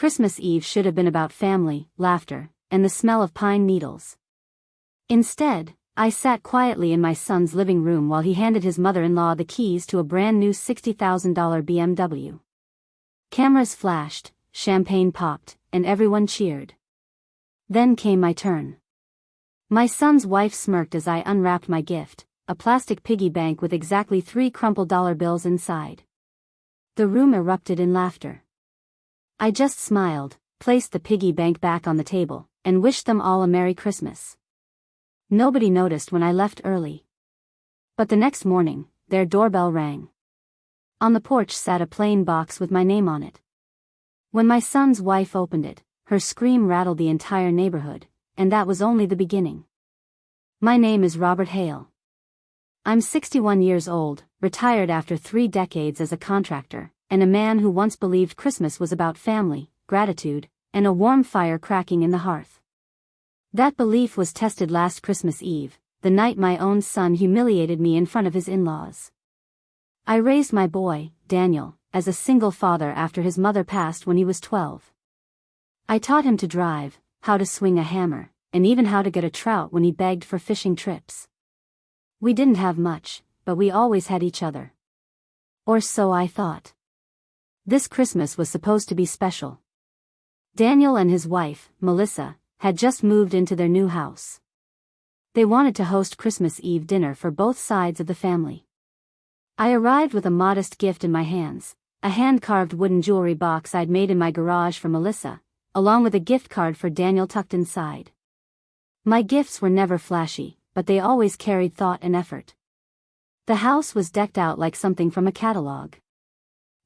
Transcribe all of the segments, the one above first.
Christmas Eve should have been about family, laughter, and the smell of pine needles. Instead, I sat quietly in my son's living room while he handed his mother-in-law the keys to a brand new $60,000 BMW. Cameras flashed, champagne popped, and everyone cheered. Then came my turn. My son's wife smirked as I unwrapped my gift, a plastic piggy bank with exactly 3 crumpled dollar bills inside. The room erupted in laughter. I just smiled, placed the piggy bank back on the table, and wished them all a Merry Christmas. Nobody noticed when I left early. But the next morning, their doorbell rang. On the porch sat a plain box with my name on it. When my son's wife opened it, her scream rattled the entire neighborhood, and that was only the beginning. My name is Robert Hale. I'm 61 years old, retired after 3 decades as a contractor, and a man who once believed Christmas was about family, gratitude, and a warm fire cracking in the hearth. That belief was tested last Christmas Eve, the night my own son humiliated me in front of his in-laws. I raised my boy, Daniel, as a single father after his mother passed when he was 12. I taught him to drive, how to swing a hammer, and even how to get a trout when he begged for fishing trips. We didn't have much, but we always had each other. Or so I thought. This Christmas was supposed to be special. Daniel and his wife, Melissa, had just moved into their new house. They wanted to host Christmas Eve dinner for both sides of the family. I arrived with a modest gift in my hands, a hand-carved wooden jewelry box I'd made in my garage for Melissa, along with a gift card for Daniel tucked inside. My gifts were never flashy, but they always carried thought and effort. The house was decked out like something from a catalog.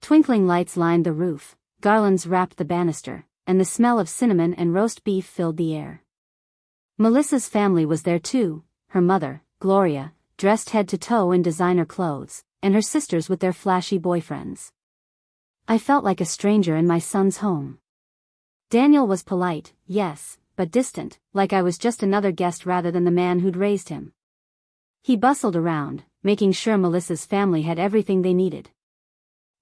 Twinkling lights lined the roof, garlands wrapped the banister, and the smell of cinnamon and roast beef filled the air. Melissa's family was there too, her mother, Gloria, dressed head to toe in designer clothes, and her sisters with their flashy boyfriends. I felt like a stranger in my son's home. Daniel was polite, yes, but distant, like I was just another guest rather than the man who'd raised him. He bustled around, making sure Melissa's family had everything they needed.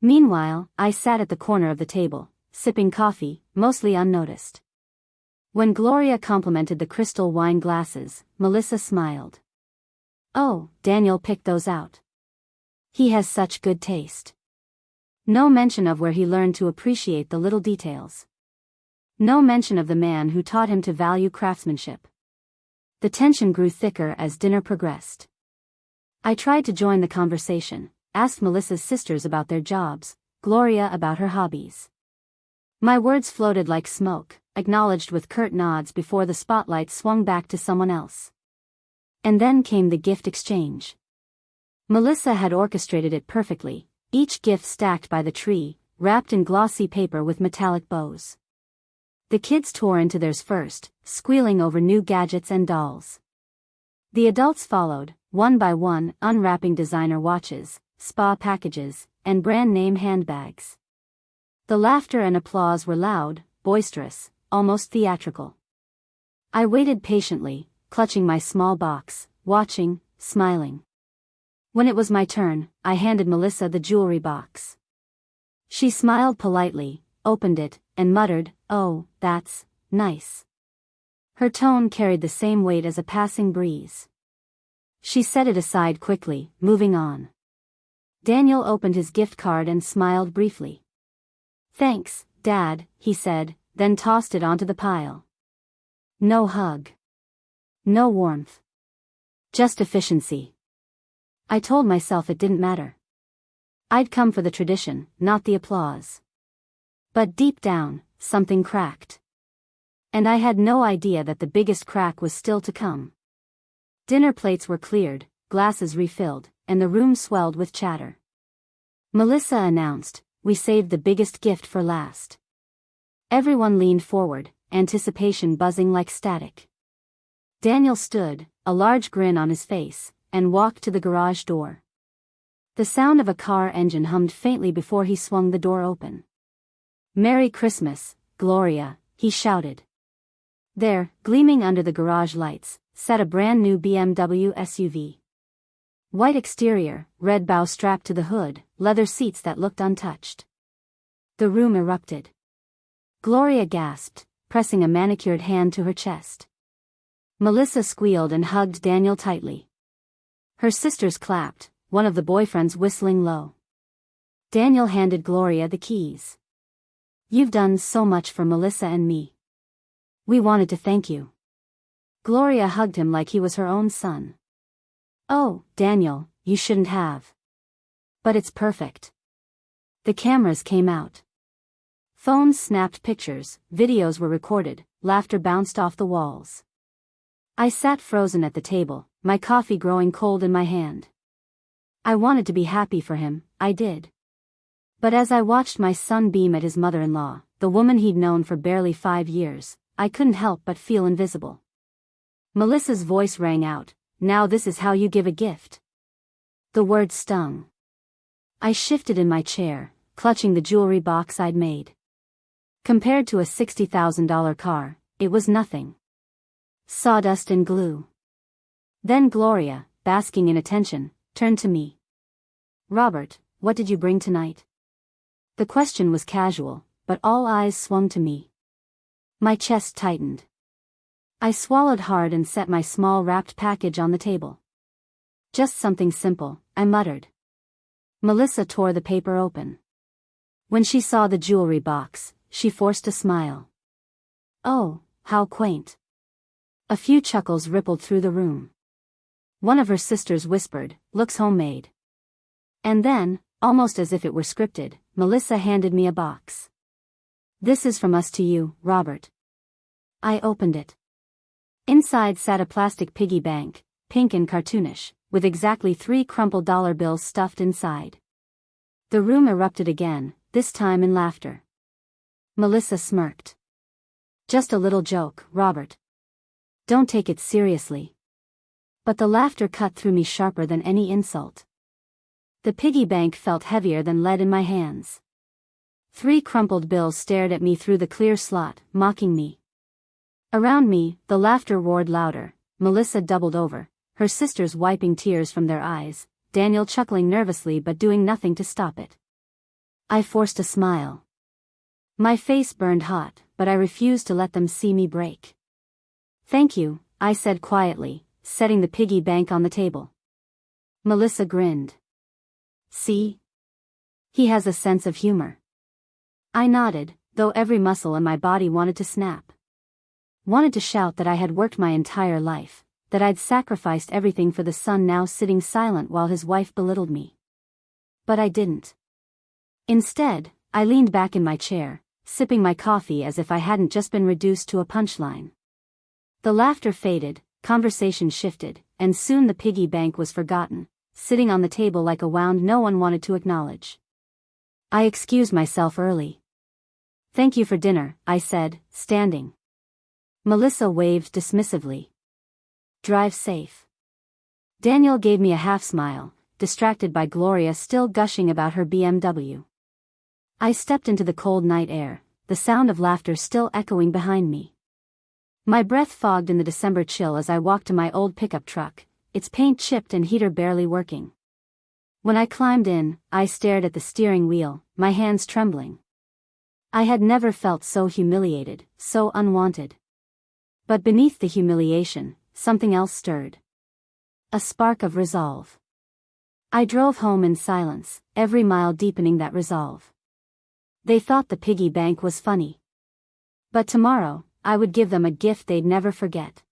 Meanwhile, I sat at the corner of the table, sipping coffee, mostly unnoticed. When Gloria complimented the crystal wine glasses, Melissa smiled. "Oh, Daniel picked those out. He has such good taste." No mention of where he learned to appreciate the little details. No mention of the man who taught him to value craftsmanship. The tension grew thicker as dinner progressed. I tried to join the conversation, asked Melissa's sisters about their jobs, Gloria about her hobbies. My words floated like smoke, acknowledged with curt nods before the spotlight swung back to someone else. And then came the gift exchange. Melissa had orchestrated it perfectly, each gift stacked by the tree, wrapped in glossy paper with metallic bows. The kids tore into theirs first, squealing over new gadgets and dolls. The adults followed, one by one, unwrapping designer watches, spa packages, and brand-name handbags. The laughter and applause were loud, boisterous, almost theatrical. I waited patiently, clutching my small box, watching, smiling. When it was my turn, I handed Melissa the jewelry box. She smiled politely, opened it, and muttered, "Oh, that's nice." Her tone carried the same weight as a passing breeze. She set it aside quickly, moving on. Daniel opened his gift card and smiled briefly. "Thanks, Dad," he said, then tossed it onto the pile. No hug. No warmth. Just efficiency. I told myself it didn't matter. I'd come for the tradition, not the applause. But deep down, something cracked. And I had no idea that the biggest crack was still to come. Dinner plates were cleared, glasses refilled, and the room swelled with chatter. Melissa announced, "We saved the biggest gift for last." Everyone leaned forward, anticipation buzzing like static. Daniel stood, a large grin on his face, and walked to the garage door. The sound of a car engine hummed faintly before he swung the door open. "Merry Christmas, Gloria," he shouted. There, gleaming under the garage lights, sat a brand new BMW SUV. White exterior, red bow strapped to the hood, leather seats that looked untouched. The room erupted. Gloria gasped, pressing a manicured hand to her chest. Melissa squealed and hugged Daniel tightly. Her sisters clapped, one of the boyfriends whistling low. Daniel handed Gloria the keys. "You've done so much for Melissa and me. We wanted to thank you." Gloria hugged him like he was her own son. "Oh, Daniel, you shouldn't have. But it's perfect." The cameras came out. Phones snapped pictures, videos were recorded, laughter bounced off the walls. I sat frozen at the table, my coffee growing cold in my hand. I wanted to be happy for him, I did. But as I watched my son beam at his mother-in-law, the woman he'd known for barely 5 years, I couldn't help but feel invisible. Melissa's voice rang out, "Now this is how you give a gift." The word stung. I shifted in my chair, clutching the jewelry box I'd made. Compared to a $60,000 car, it was nothing. Sawdust and glue. Then Gloria, basking in attention, turned to me. "Robert, what did you bring tonight?" The question was casual, but all eyes swung to me. My chest tightened. I swallowed hard and set my small wrapped package on the table. "Just something simple," I muttered. Melissa tore the paper open. When she saw the jewelry box, she forced a smile. "Oh, how quaint." A few chuckles rippled through the room. One of her sisters whispered, "Looks homemade." And then, almost as if it were scripted, Melissa handed me a box. "This is from us to you, Robert." I opened it. Inside sat a plastic piggy bank, pink and cartoonish, with exactly 3 crumpled dollar bills stuffed inside. The room erupted again, this time in laughter. Melissa smirked. "Just a little joke, Robert. Don't take it seriously." But the laughter cut through me sharper than any insult. The piggy bank felt heavier than lead in my hands. 3 crumpled bills stared at me through the clear slot, mocking me. Around me, the laughter roared louder. Melissa doubled over, her sisters wiping tears from their eyes, Daniel chuckling nervously but doing nothing to stop it. I forced a smile. My face burned hot, but I refused to let them see me break. "Thank you," I said quietly, setting the piggy bank on the table. Melissa grinned. "See? He has a sense of humor." I nodded, though every muscle in my body wanted to snap. Wanted to shout that I had worked my entire life, that I'd sacrificed everything for the son now sitting silent while his wife belittled me. But I didn't. Instead, I leaned back in my chair, sipping my coffee as if I hadn't just been reduced to a punchline. The laughter faded, conversation shifted, and soon the piggy bank was forgotten, sitting on the table like a wound no one wanted to acknowledge. I excused myself early. "Thank you for dinner," I said, standing. Melissa waved dismissively. "Drive safe." Daniel gave me a half-smile, distracted by Gloria still gushing about her BMW. I stepped into the cold night air, the sound of laughter still echoing behind me. My breath fogged in the December chill as I walked to my old pickup truck, its paint chipped and heater barely working. When I climbed in, I stared at the steering wheel, my hands trembling. I had never felt so humiliated, so unwanted. But beneath the humiliation, something else stirred. A spark of resolve. I drove home in silence, every mile deepening that resolve. They thought the piggy bank was funny. But tomorrow, I would give them a gift they'd never forget.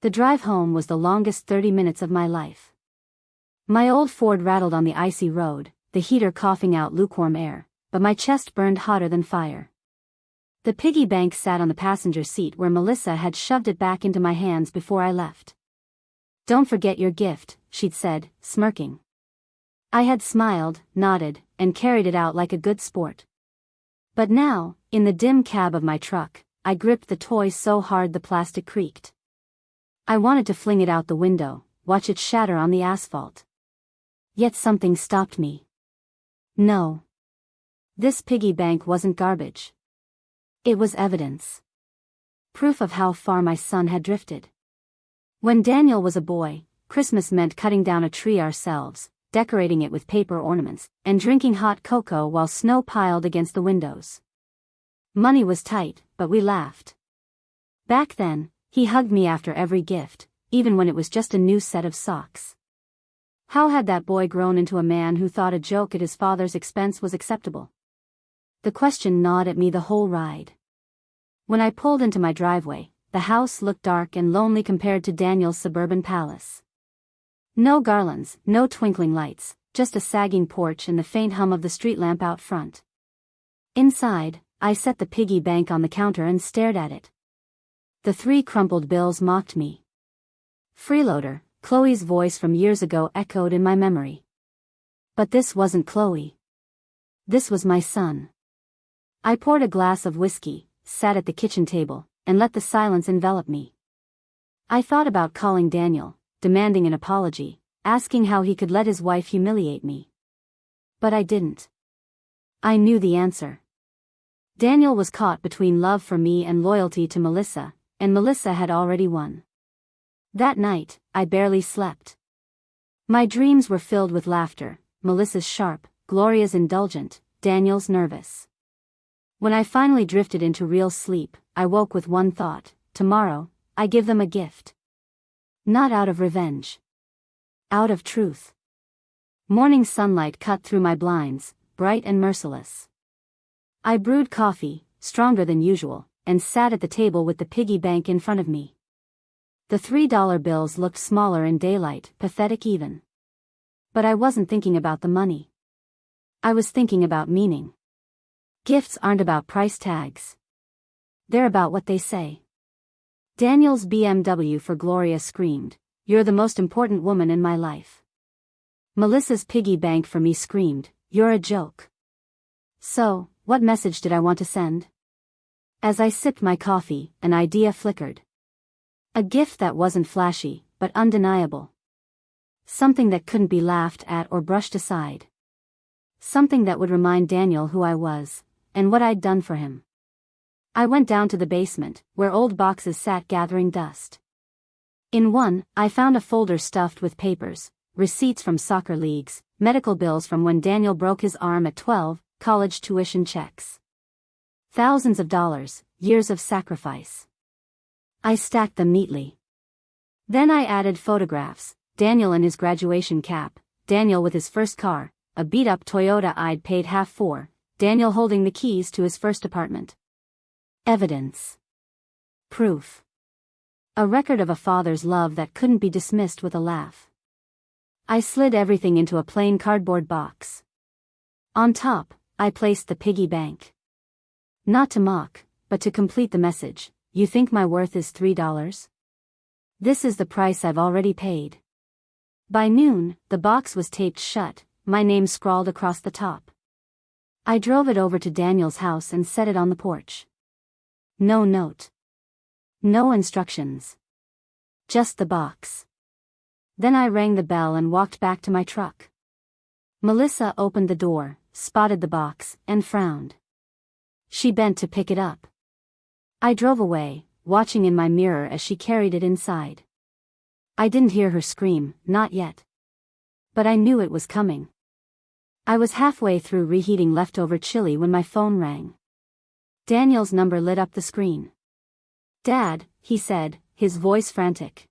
The drive home was the longest 30 minutes of my life. My old Ford rattled on the icy road, the heater coughing out lukewarm air, but my chest burned hotter than fire. The piggy bank sat on the passenger seat where Melissa had shoved it back into my hands before I left. "Don't forget your gift," she'd said, smirking. I had smiled, nodded, and carried it out like a good sport. But now, in the dim cab of my truck, I gripped the toy so hard the plastic creaked. I wanted to fling it out the window, watch it shatter on the asphalt. Yet something stopped me. No. This piggy bank wasn't garbage. It was evidence. Proof of how far my son had drifted. When Daniel was a boy, Christmas meant cutting down a tree ourselves, decorating it with paper ornaments, and drinking hot cocoa while snow piled against the windows. Money was tight, but we laughed. Back then, he hugged me after every gift, even when it was just a new set of socks. How had that boy grown into a man who thought a joke at his father's expense was acceptable? The question gnawed at me the whole ride. When I pulled into my driveway, the house looked dark and lonely compared to Daniel's suburban palace. No garlands, no twinkling lights, just a sagging porch and the faint hum of the street lamp out front. Inside, I set the piggy bank on the counter and stared at it. The 3 crumpled bills mocked me. Freeloader, Chloe's voice from years ago echoed in my memory. But this wasn't Chloe. This was my son. I poured a glass of whiskey, sat at the kitchen table, and let the silence envelop me. I thought about calling Daniel, demanding an apology, asking how he could let his wife humiliate me. But I didn't. I knew the answer. Daniel was caught between love for me and loyalty to Melissa, and Melissa had already won. That night, I barely slept. My dreams were filled with laughter, Melissa's sharp, Gloria's indulgent, Daniel's nervous. When I finally drifted into real sleep, I woke with one thought: tomorrow, I give them a gift. Not out of revenge. Out of truth. Morning sunlight cut through my blinds, bright and merciless. I brewed coffee, stronger than usual, and sat at the table with the piggy bank in front of me. The $3 bills looked smaller in daylight, pathetic even. But I wasn't thinking about the money. I was thinking about meaning. Gifts aren't about price tags. They're about what they say. Daniel's BMW for Gloria screamed, "You're the most important woman in my life." Melissa's piggy bank for me screamed, "You're a joke." So, what message did I want to send? As I sipped my coffee, an idea flickered. A gift that wasn't flashy, but undeniable. Something that couldn't be laughed at or brushed aside. Something that would remind Daniel who I was, and what I'd done for him. I went down to the basement, where old boxes sat gathering dust. In one, I found a folder stuffed with papers, receipts from soccer leagues, medical bills from when Daniel broke his arm at 12, college tuition checks. Thousands of dollars, years of sacrifice. I stacked them neatly. Then I added photographs: Daniel in his graduation cap, Daniel with his first car, a beat-up Toyota I'd paid half for, Daniel holding the keys to his first apartment. Evidence. Proof. A record of a father's love that couldn't be dismissed with a laugh. I slid everything into a plain cardboard box. On top, I placed the piggy bank. Not to mock, but to complete the message: you think my worth is $3? This is the price I've already paid. By noon, the box was taped shut, my name scrawled across the top. I drove it over to Daniel's house and set it on the porch. No note. No instructions. Just the box. Then I rang the bell and walked back to my truck. Melissa opened the door, spotted the box, and frowned. She bent to pick it up. I drove away, watching in my mirror as she carried it inside. I didn't hear her scream, not yet. But I knew it was coming. I was halfway through reheating leftover chili when my phone rang. Daniel's number lit up the screen. "Dad," he said, his voice frantic.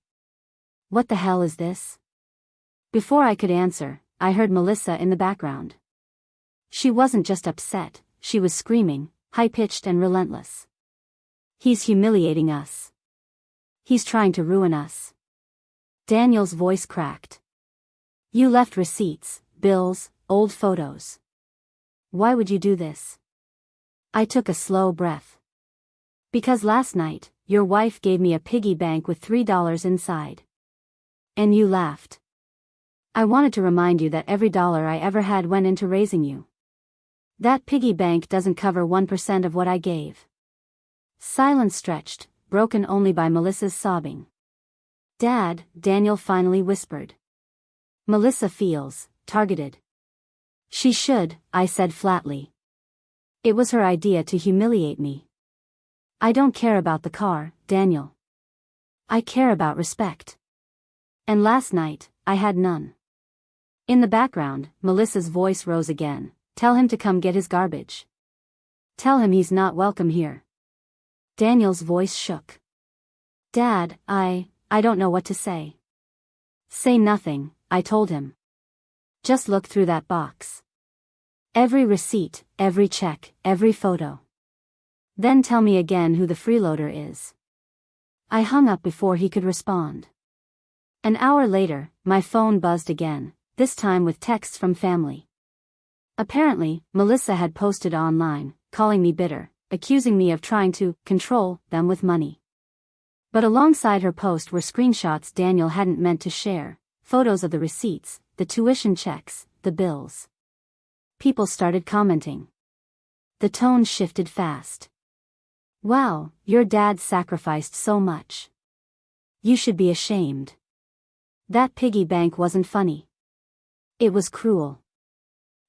"What the hell is this?" Before I could answer, I heard Melissa in the background. She wasn't just upset, she was screaming, high-pitched and relentless. "He's humiliating us. He's trying to ruin us." Daniel's voice cracked. "You left receipts, bills, old photos. Why would you do this?" I took a slow breath. "Because last night, your wife gave me a piggy bank with $3 inside. And you laughed. I wanted to remind you that every dollar I ever had went into raising you. That piggy bank doesn't cover 1% of what I gave." Silence stretched, broken only by Melissa's sobbing. "Dad," Daniel finally whispered. "Melissa feels targeted." "She should," I said flatly. "It was her idea to humiliate me. I don't care about the car, Daniel. I care about respect. And last night, I had none." In the background, Melissa's voice rose again. "Tell him to come get his garbage." Tell him he's not welcome here. Daniel's voice shook. Dad, I don't know what to say. Say nothing, I told him. Just look through that box. Every receipt, every check, every photo. Then tell me again who the freeloader is. I hung up before he could respond. An hour later, my phone buzzed again, this time with texts from family. Apparently, Melissa had posted online, calling me bitter, accusing me of trying to control them with money. But alongside her post were screenshots Daniel hadn't meant to share, photos of the receipts, the tuition checks, the bills. People started commenting. The tone shifted fast. Wow, your dad sacrificed so much. You should be ashamed. That piggy bank wasn't funny. It was cruel.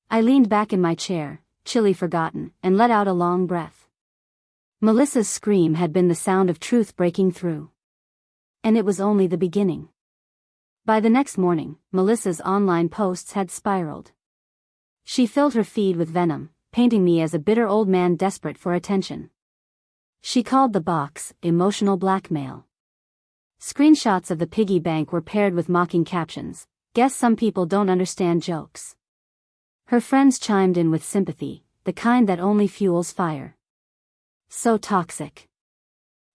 I leaned back in my chair, chilly forgotten, and let out a long breath. Melissa's scream had been the sound of truth breaking through. And it was only the beginning. By the next morning, Melissa's online posts had spiraled. She filled her feed with venom, painting me as a bitter old man desperate for attention. She called the box emotional blackmail. Screenshots of the piggy bank were paired with mocking captions. Guess some people don't understand jokes. Her friends chimed in with sympathy, the kind that only fuels fire. So toxic.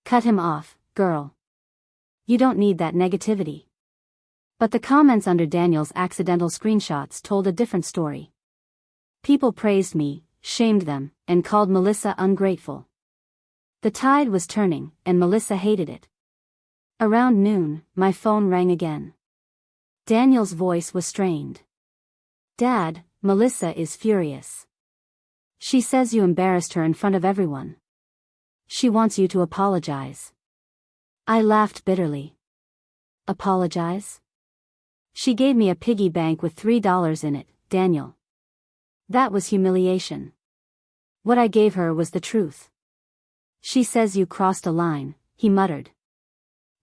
Cut him off, girl. You don't need that negativity. But the comments under Daniel's accidental screenshots told a different story. People praised me, shamed them, and called Melissa ungrateful. The tide was turning, and Melissa hated it. Around noon, my phone rang again. Daniel's voice was strained. Dad, Melissa is furious. She says you embarrassed her in front of everyone. She wants you to apologize. I laughed bitterly. Apologize? She gave me a piggy bank with $3 in it, Daniel. That was humiliation. What I gave her was the truth. She says you crossed a line, he muttered.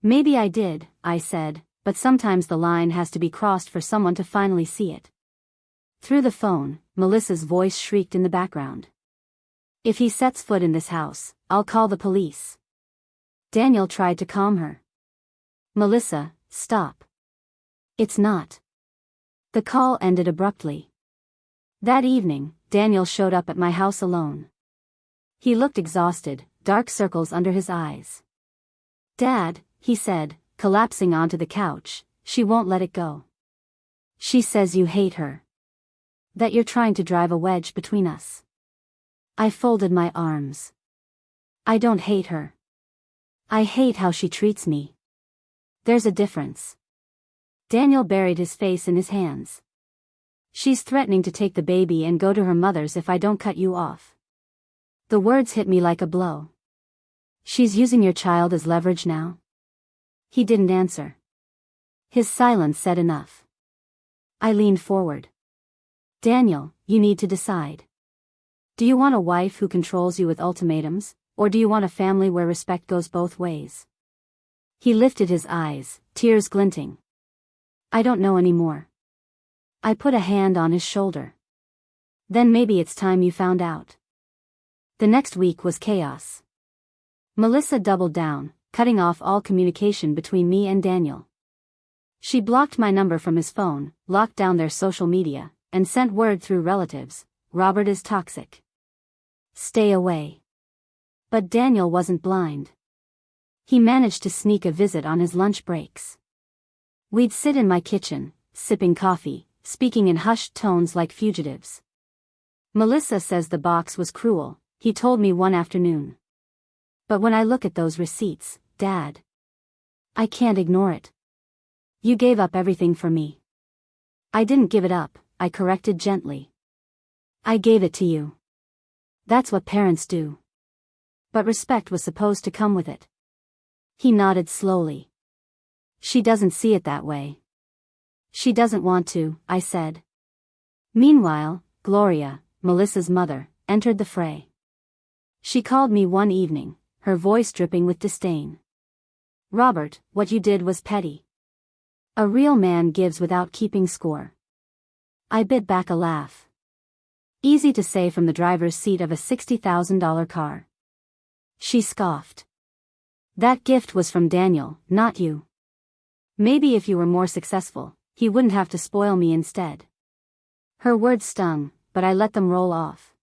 Maybe I did, I said, but sometimes the line has to be crossed for someone to finally see it. Through the phone, Melissa's voice shrieked in the background. If he sets foot in this house, I'll call the police. Daniel tried to calm her. Melissa, stop. It's not. The call ended abruptly. That evening, Daniel showed up at my house alone. He looked exhausted, dark circles under his eyes. Dad, he said, collapsing onto the couch, she won't let it go. She says you hate her. That you're trying to drive a wedge between us. I folded my arms. I don't hate her. I hate how she treats me. There's a difference. Daniel buried his face in his hands. She's threatening to take the baby and go to her mother's if I don't cut you off. The words hit me like a blow. She's using your child as leverage now? He didn't answer. His silence said enough. I leaned forward. Daniel, you need to decide. Do you want a wife who controls you with ultimatums, or do you want a family where respect goes both ways? He lifted his eyes, tears glinting. I don't know anymore. I put a hand on his shoulder. Then maybe it's time you found out. The next week was chaos. Melissa doubled down, cutting off all communication between me and Daniel. She blocked my number from his phone, locked down their social media, and sent word through relatives, Robert is toxic. Stay away. But Daniel wasn't blind. He managed to sneak a visit on his lunch breaks. We'd sit in my kitchen, sipping coffee, speaking in hushed tones like fugitives. Melissa says the box was cruel, he told me one afternoon. But when I look at those receipts, Dad, I can't ignore it. You gave up everything for me. I didn't give it up, I corrected gently. I gave it to you. That's what parents do. But respect was supposed to come with it. He nodded slowly. She doesn't see it that way. She doesn't want to, I said. Meanwhile, Gloria, Melissa's mother, entered the fray. She called me one evening, her voice dripping with disdain. Robert, what you did was petty. A real man gives without keeping score. I bit back a laugh. Easy to say from the driver's seat of a $60,000 car. She scoffed. That gift was from Daniel, not you. Maybe if you were more successful, he wouldn't have to spoil me instead. Her words stung, but I let them roll off.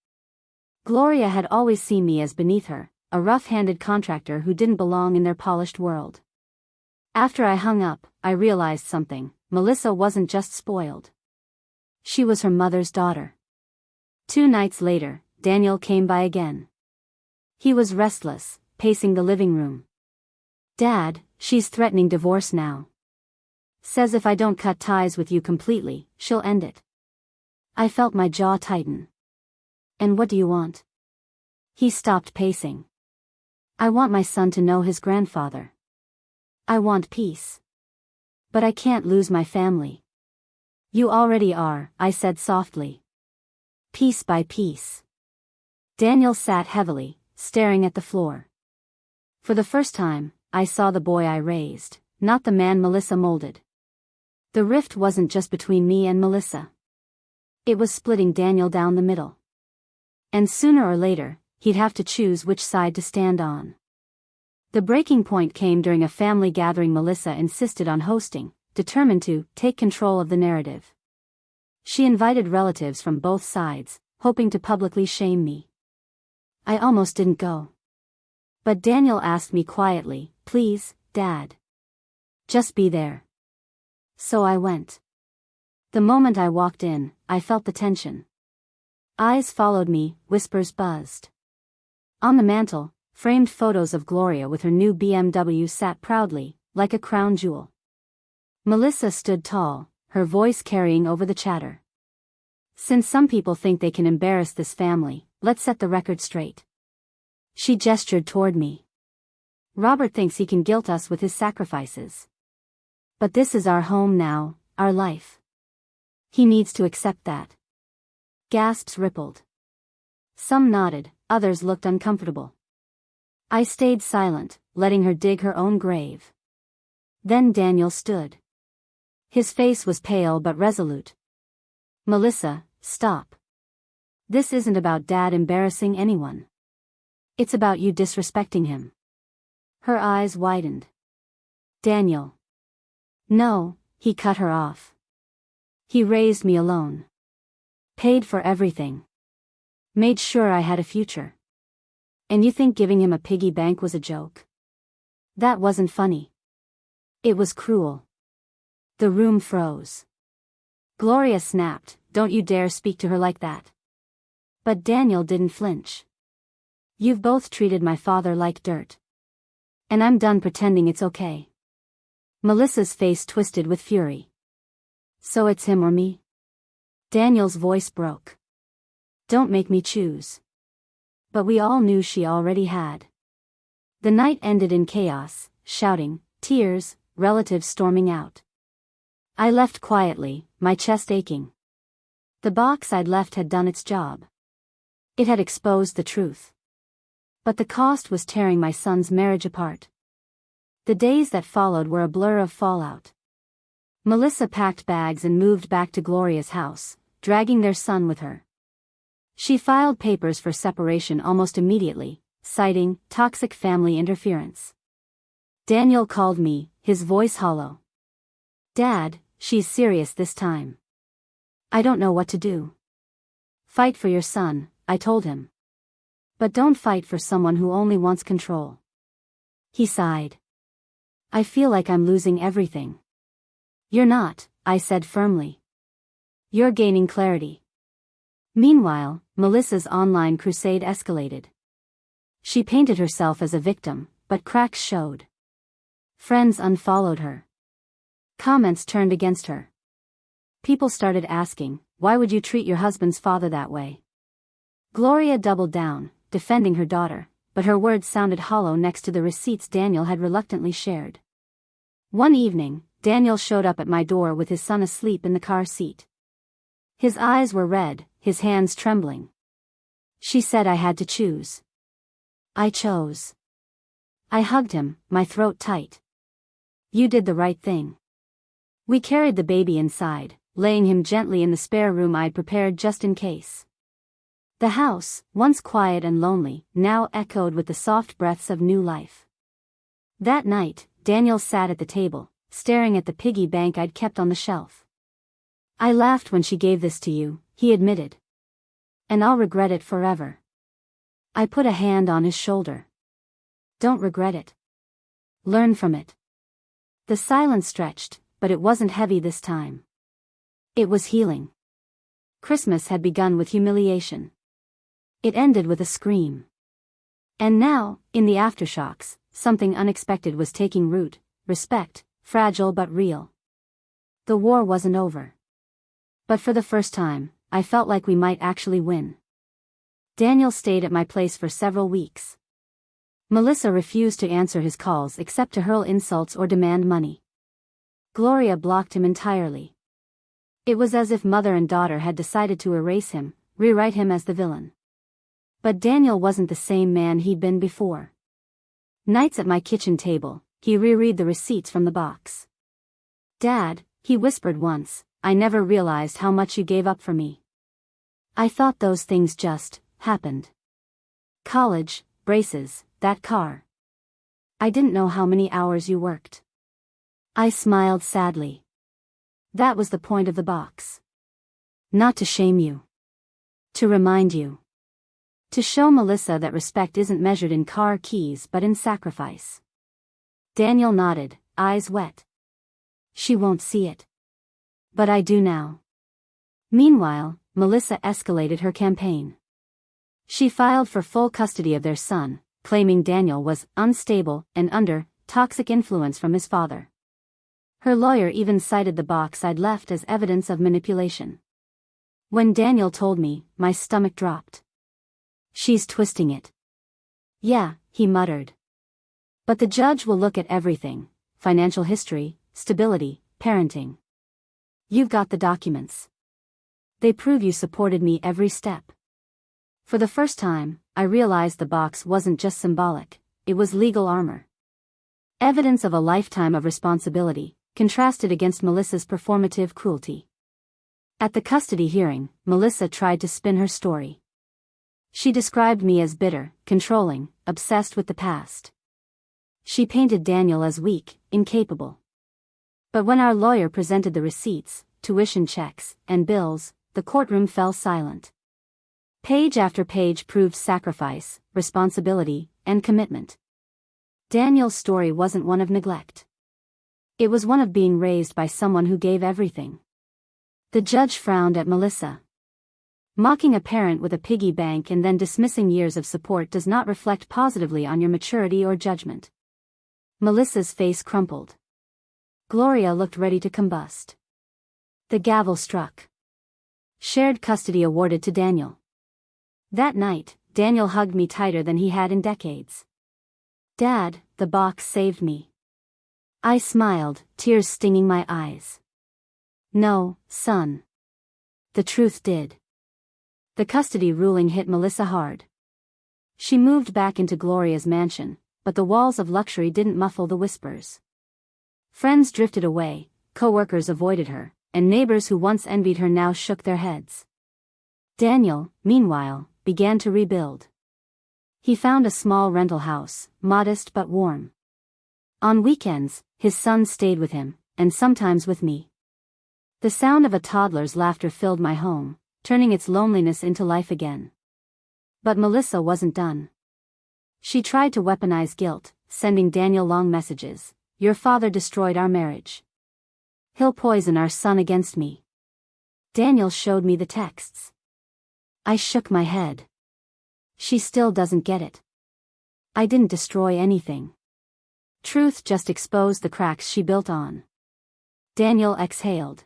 Gloria had always seen me as beneath her, a rough-handed contractor who didn't belong in their polished world. After I hung up, I realized something. Melissa wasn't just spoiled. She was her mother's daughter. 2 nights later, Daniel came by again. He was restless, pacing the living room. Dad, she's threatening divorce now. Says if I don't cut ties with you completely, she'll end it. I felt my jaw tighten. And what do you want? He stopped pacing. I want my son to know his grandfather. I want peace. But I can't lose my family. You already are, I said softly. Piece by piece. Daniel sat heavily, staring at the floor. For the first time, I saw the boy I raised, not the man Melissa molded. The rift wasn't just between me and Melissa. It was splitting Daniel down the middle. And sooner or later, he'd have to choose which side to stand on. The breaking point came during a family gathering Melissa insisted on hosting, determined to take control of the narrative. She invited relatives from both sides, hoping to publicly shame me. I almost didn't go. But Daniel asked me quietly, "Please, Dad. Just be there." So I went. The moment I walked in, I felt the tension. Eyes followed me, whispers buzzed. On the mantel, framed photos of Gloria with her new BMW sat proudly, like a crown jewel. Melissa stood tall, her voice carrying over the chatter. Since some people think they can embarrass this family, let's set the record straight. She gestured toward me. Robert thinks he can guilt us with his sacrifices. But this is our home now, our life. He needs to accept that. Gasps rippled. Some nodded, others looked uncomfortable. I stayed silent, letting her dig her own grave. Then Daniel stood. His face was pale but resolute. Melissa, stop. This isn't about Dad embarrassing anyone. It's about you disrespecting him. Her eyes widened. Daniel. No, he cut her off. He raised me alone. Paid for everything. Made sure I had a future. And you think giving him a piggy bank was a joke? That wasn't funny. It was cruel. The room froze. Gloria snapped, "Don't you dare speak to her like that." But Daniel didn't flinch. "You've both treated my father like dirt. And I'm done pretending it's okay." Melissa's face twisted with fury. "So it's him or me?" Daniel's voice broke. "Don't make me choose." But we all knew she already had. The night ended in chaos, shouting, tears, relatives storming out. I left quietly, my chest aching. The box I'd left had done its job. It had exposed the truth. But the cost was tearing my son's marriage apart. The days that followed were a blur of fallout. Melissa packed bags and moved back to Gloria's house, dragging their son with her. She filed papers for separation almost immediately, citing toxic family interference. Daniel called me, his voice hollow. "Dad, she's serious this time. I don't know what to do." "Fight for your son," I told him. "But don't fight for someone who only wants control." He sighed. "I feel like I'm losing everything." "You're not," I said firmly. "You're gaining clarity." Meanwhile, Melissa's online crusade escalated. She painted herself as a victim, but cracks showed. Friends unfollowed her. Comments turned against her. People started asking, "Why would you treat your husband's father that way?" Gloria doubled down, defending her daughter, but her words sounded hollow next to the receipts Daniel had reluctantly shared. One evening, Daniel showed up at my door with his son asleep in the car seat. His eyes were red, his hands trembling. She said I had to choose. I chose. I hugged him, my throat tight. "You did the right thing." We carried the baby inside, laying him gently in the spare room I'd prepared just in case. The house, once quiet and lonely, now echoed with the soft breaths of new life. That night, Daniel sat at the table, staring at the piggy bank I'd kept on the shelf. "I laughed when she gave this to you," he admitted. "And I'll regret it forever." I put a hand on his shoulder. "Don't regret it. Learn from it." The silence stretched, but it wasn't heavy this time. It was healing. Christmas had begun with humiliation. It ended with a scream. And now, in the aftershocks, something unexpected was taking root: respect, fragile but real. The war wasn't over. But for the first time, I felt like we might actually win. Daniel stayed at my place for several weeks. Melissa refused to answer his calls except to hurl insults or demand money. Gloria blocked him entirely. It was as if mother and daughter had decided to erase him, rewrite him as the villain. But Daniel wasn't the same man he'd been before. Nights at my kitchen table, he reread the receipts from the box. "Dad," he whispered once, "I never realized how much you gave up for me. I thought those things just happened. College, braces, that car. I didn't know how many hours you worked." I smiled sadly. That was the point of the box. Not to shame you. To remind you. To show Melissa that respect isn't measured in car keys but in sacrifice. Daniel nodded, eyes wet. "She won't see it. But I do now." Meanwhile, Melissa escalated her campaign. She filed for full custody of their son, claiming Daniel was unstable and under toxic influence from his father. Her lawyer even cited the box I'd left as evidence of manipulation. When Daniel told me, my stomach dropped. "She's twisting it." "Yeah," he muttered. "But the judge will look at everything: financial history, stability, parenting. You've got the documents. They prove you supported me every step." For the first time, I realized the box wasn't just symbolic, it was legal armor. Evidence of a lifetime of responsibility, contrasted against Melissa's performative cruelty. At the custody hearing, Melissa tried to spin her story. She described me as bitter, controlling, obsessed with the past. She painted Daniel as weak, incapable. But when our lawyer presented the receipts, tuition checks, and bills, the courtroom fell silent. Page after page proved sacrifice, responsibility, and commitment. Daniel's story wasn't one of neglect. It was one of being raised by someone who gave everything. The judge frowned at Melissa. Mocking a parent with a piggy bank and then dismissing years of support does not reflect positively on your maturity or judgment. Melissa's face crumpled. Gloria looked ready to combust. The gavel struck. Shared custody awarded to Daniel. That night, Daniel hugged me tighter than he had in decades. "Dad, the box saved me." I smiled, tears stinging my eyes. "No, son. The truth did." The custody ruling hit Melissa hard. She moved back into Gloria's mansion, but the walls of luxury didn't muffle the whispers. Friends drifted away, co-workers avoided her, and neighbors who once envied her now shook their heads. Daniel, meanwhile, began to rebuild. He found a small rental house, modest but warm. On weekends, his son stayed with him, and sometimes with me. The sound of a toddler's laughter filled my home, turning its loneliness into life again. But Melissa wasn't done. She tried to weaponize guilt, sending Daniel long messages. "Your father destroyed our marriage. He'll poison our son against me." Daniel showed me the texts. I shook my head. She still doesn't get it. I didn't destroy anything. Truth just exposed the cracks she built on. Daniel exhaled.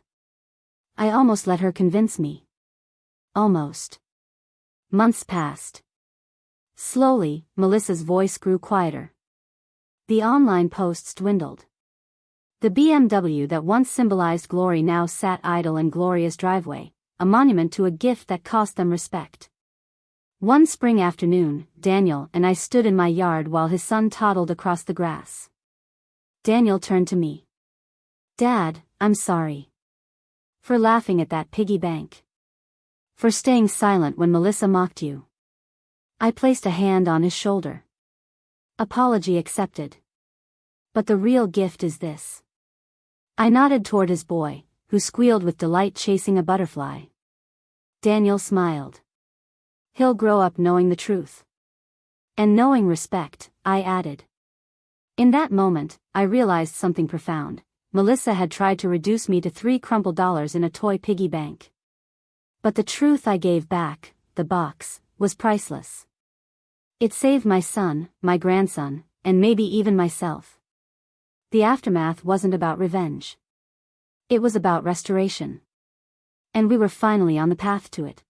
I almost let her convince me. Almost. Months passed. Slowly, Melissa's voice grew quieter. The online posts dwindled. The BMW that once symbolized glory now sat idle in Gloria's driveway, a monument to a gift that cost them respect. One spring afternoon, Daniel and I stood in my yard while his son toddled across the grass. Daniel turned to me. "Dad, I'm sorry. For laughing at that piggy bank. For staying silent when Melissa mocked you. I placed a hand on his shoulder. Apology accepted. But the real gift is this. I nodded toward his boy, who squealed with delight chasing a butterfly. Daniel smiled. He'll grow up knowing the truth. And knowing respect, I added. In that moment, I realized something profound. Melissa had tried to reduce me to $3 crumpled in a toy piggy bank. But the truth I gave back, the box, was priceless. It saved my son, my grandson, and maybe even myself. The aftermath wasn't about revenge. It was about restoration. And we were finally on the path to it.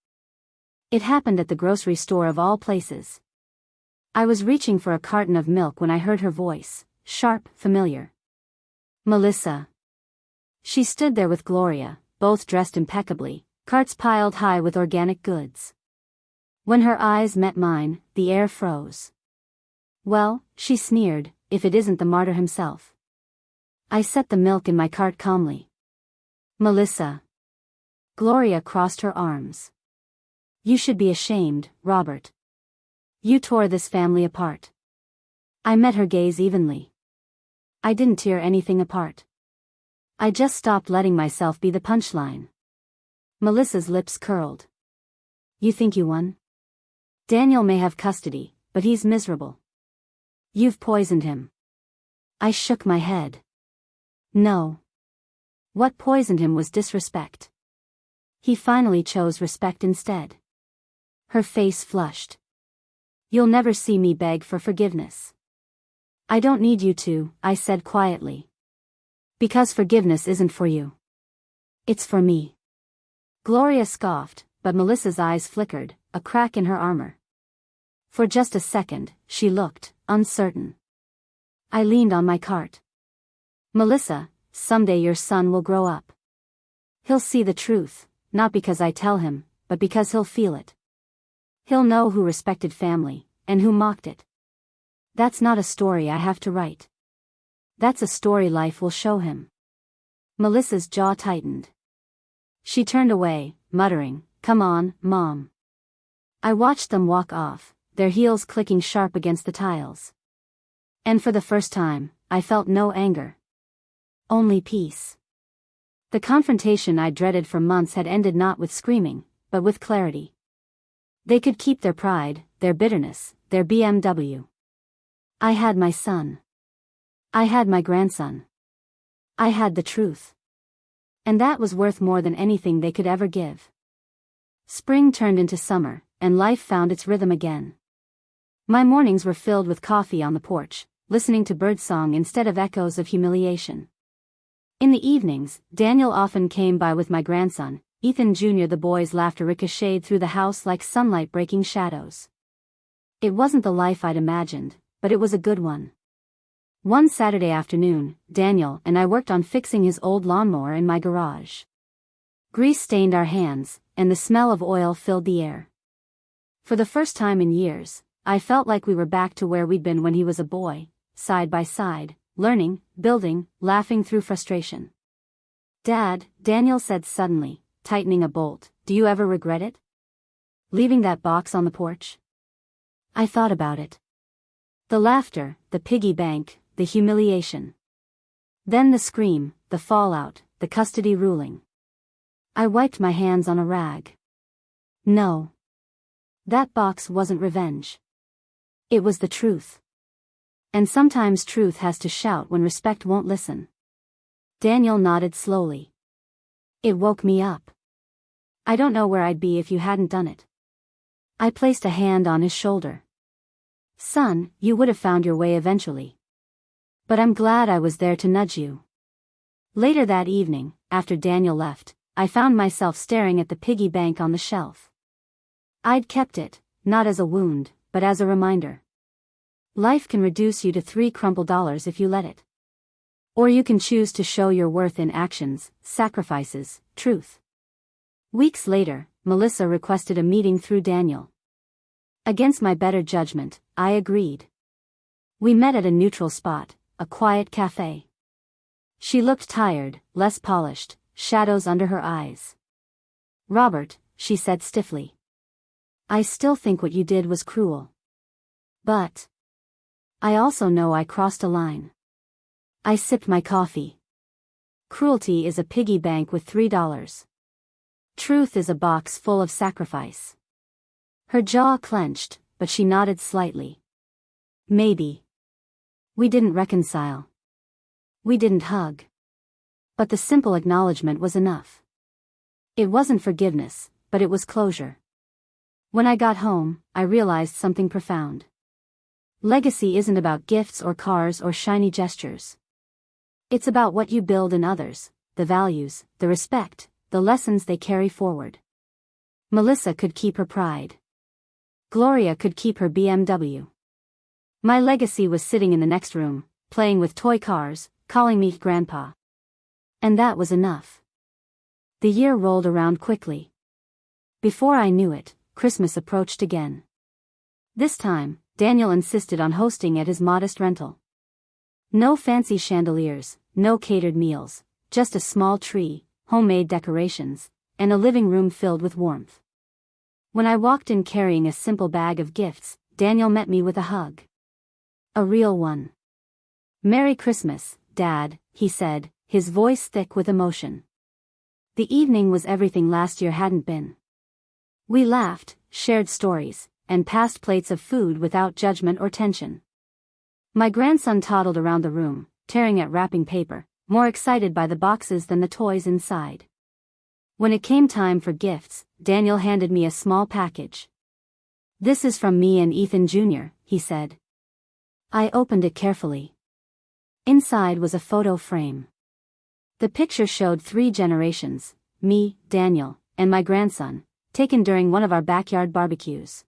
It happened at the grocery store of all places. I was reaching for a carton of milk when I heard her voice, sharp, familiar. Melissa. She stood there with Gloria, both dressed impeccably, carts piled high with organic goods. When her eyes met mine, the air froze. Well, she sneered, if it isn't the martyr himself. I set the milk in my cart calmly. Melissa. Gloria crossed her arms. You should be ashamed, Robert. You tore this family apart. I met her gaze evenly. I didn't tear anything apart. I just stopped letting myself be the punchline. Melissa's lips curled. You think you won? Daniel may have custody, but he's miserable. You've poisoned him. I shook my head. No. What poisoned him was disrespect. He finally chose respect instead. Her face flushed. You'll never see me beg for forgiveness. I don't need you to, I said quietly. Because forgiveness isn't for you. It's for me. Gloria scoffed, but Melissa's eyes flickered, a crack in her armor. For just a second, she looked uncertain. I leaned on my cart. Melissa, someday your son will grow up. He'll see the truth, not because I tell him, but because he'll feel it. He'll know who respected family, and who mocked it. That's not a story I have to write. That's a story life will show him. Melissa's jaw tightened. She turned away, muttering, "Come on, Mom." I watched them walk off, their heels clicking sharp against the tiles. And for the first time, I felt no anger. Only peace. The confrontation I dreaded for months had ended not with screaming, but with clarity. They could keep their pride, their bitterness, their BMW. I had my son. I had my grandson. I had the truth. And that was worth more than anything they could ever give. Spring turned into summer, and life found its rhythm again. My mornings were filled with coffee on the porch, listening to birdsong instead of echoes of humiliation. In the evenings, Daniel often came by with my grandson, Ethan Jr. The boys' laughter ricocheted through the house like sunlight breaking shadows. It wasn't the life I'd imagined, but it was a good one. One Saturday afternoon, Daniel and I worked on fixing his old lawnmower in my garage. Grease stained our hands, and the smell of oil filled the air. For the first time in years, I felt like we were back to where we'd been when he was a boy, side by side, learning, building, laughing through frustration. "Dad," Daniel said suddenly, tightening a bolt, "do you ever regret it? Leaving that box on the porch?" I thought about it. The laughter, the piggy bank, the humiliation. Then the scream, the fallout, the custody ruling. I wiped my hands on a rag. No. That box wasn't revenge. It was the truth. And sometimes truth has to shout when respect won't listen. Daniel nodded slowly. It woke me up. I don't know where I'd be if you hadn't done it. I placed a hand on his shoulder. Son, you would have found your way eventually. But I'm glad I was there to nudge you. Later that evening, after Daniel left, I found myself staring at the piggy bank on the shelf. I'd kept it, not as a wound, but as a reminder. Life can reduce you to $3 crumpled if you let it. Or you can choose to show your worth in actions, sacrifices, truth. Weeks later, Melissa requested a meeting through Daniel. Against my better judgment, I agreed. We met at a neutral spot, a quiet cafe. She looked tired, less polished, shadows under her eyes. "Robert," she said stiffly. I still think what you did was cruel. But I also know I crossed a line. I sipped my coffee. Cruelty is a piggy bank with $3. Truth is a box full of sacrifice. Her jaw clenched, but she nodded slightly. Maybe. We didn't reconcile. We didn't hug. But the simple acknowledgement was enough. It wasn't forgiveness, but it was closure. When I got home, I realized something profound. Legacy isn't about gifts or cars or shiny gestures. It's about what you build in others, the values, the respect, the lessons they carry forward. Melissa could keep her pride. Gloria could keep her BMW. My legacy was sitting in the next room, playing with toy cars, calling me Grandpa. And that was enough. The year rolled around quickly. Before I knew it, Christmas approached again. This time, Daniel insisted on hosting at his modest rental. No fancy chandeliers, no catered meals, just a small tree, homemade decorations, and a living room filled with warmth. When I walked in carrying a simple bag of gifts, Daniel met me with a hug. A real one. "Merry Christmas, Dad," he said, his voice thick with emotion. The evening was everything last year hadn't been. We laughed, shared stories, and passed plates of food without judgment or tension. My grandson toddled around the room, tearing at wrapping paper, more excited by the boxes than the toys inside. When it came time for gifts, Daniel handed me a small package. "This is from me and Ethan Jr.," he said. I opened it carefully. Inside was a photo frame. The picture showed 3 generations, me, Daniel, and my grandson, taken during one of our backyard barbecues.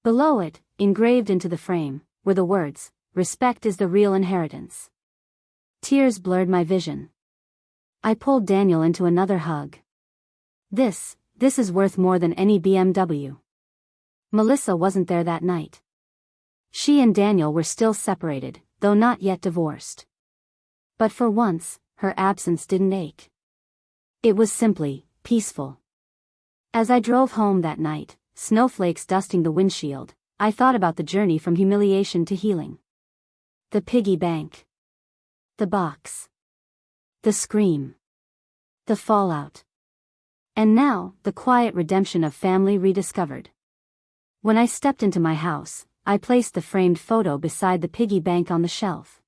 Below it, engraved into the frame, were the words, "Respect is the real inheritance." Tears blurred my vision. I pulled Daniel into another hug. This is worth more than any BMW. Melissa wasn't there that night. She and Daniel were still separated, though not yet divorced. But for once, her absence didn't ache. It was simply peaceful. As I drove home that night, snowflakes dusting the windshield, I thought about the journey from humiliation to healing. The piggy bank. The box. The scream. The fallout. And now, the quiet redemption of family rediscovered. When I stepped into my house, I placed the framed photo beside the piggy bank on the shelf.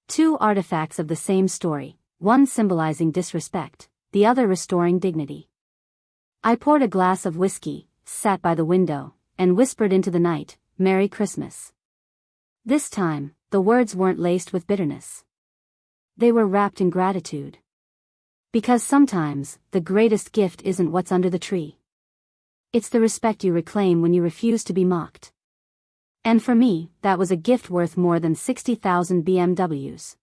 2 artifacts of the same story, one symbolizing disrespect, the other restoring dignity. I poured a glass of whiskey, sat by the window, and whispered into the night, "Merry Christmas." This time, the words weren't laced with bitterness. They were wrapped in gratitude. Because sometimes, the greatest gift isn't what's under the tree. It's the respect you reclaim when you refuse to be mocked. And for me, that was a gift worth more than 60,000 BMWs.